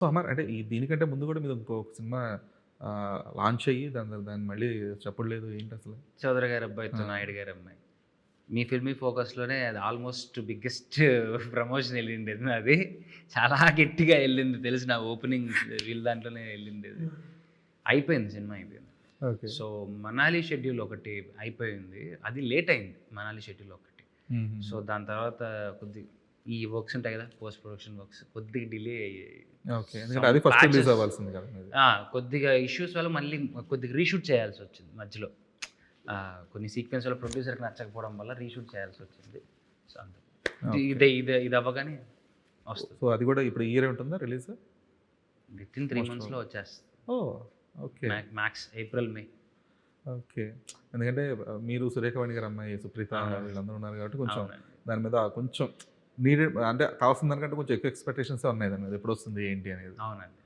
So, Amar అంటే దీనికంటే ముందు గూడా మీది ఇంకొక సినిమా లాంచ్ అయ్యి దాన్ని మళ్ళీ చప్పుడు లేదు ఏంటసలు? 'చౌదరి గారి అబ్బాయితో ఆ! నాయుడు గారి అమ్మాయి.' మీ ఫిల్మీ ఫోకస్‌లోనే అది ఆల్మోస్ట్ బిగ్గెస్ట్ ప్రమోషన్ ఎళ్ళిండేది నాది. చాలా గట్టిగా ఎళ్ళింది తెలుసు నా ఓపెనింగ్ వీళ్ళ దాంట్లోనే ఎళ్ళిండేది. అయిపోయింది సినిమా అయిపోయింది. ఓకే. సో, 'మనాలి షెడ్యూల్' ఒకటి అయిపోయింది. అది లేట్ అయింది 'మనాలి షెడ్యూల్' ఒకటి. సో, హుహుహు. దాని తర్వాత ఈ వర్క్స్ ఉంటాయి కదా! పోస్ట్ ప్రొడక్షన్ వర్క్స్ కొద్దిగా డిలే అయ్యాయి. ఓకే. ఎందుకంటే సమ్ అది ఫస్ట్ రిలీజ్ ప్యాచెస్ అవ్వాల్సింది కదా మీది. కొద్దిగా ఇష్యూస్ వల్ల మళ్ళీ కొద్దిగా రీషూట్ చేయాల్సొచ్చింది మధ్యలో. కొన్ని సీక్వెన్స్ వల్ల ప్రొడ్యూసర్‌కి నచ్చకపోవడం వల్ల రీషూట్ చేయాల్సొచ్చింది. సో, అంతే. ఓకే. ఇది అవ్వగానే వస్తది. సో, అది గూడా ఇప్పుడు ఈ ఇయరే ఉంటుందా రిలీజ్? వితిన్ 3 మోస్ట్ మంత్స్‌లో ప్రాబబ్లీ. వచ్చేస్తది. ఓహ్! ఓకే. మ్యాక్స్ ఏప్రిల్, మే. ఓకే. ఎందుకంటే మీరు 'సురేఖవాణి' గారి అమ్మాయి 'సుప్రీత' అవునండి. వీళ్ళందరూ ఉన్నారు కాబట్టి కొంచెం అవునండి. దాని మీద కొంచెం నీడెడ్ అంటే కావాల్సిన దానికంటే కొంచెం ఎక్కువ ఎక్స్‌పెక్టేషన్సే ఉన్నాయి దాని మీద. ఎప్పుడొస్తుంది ఏంటి అనేది. అవునండి.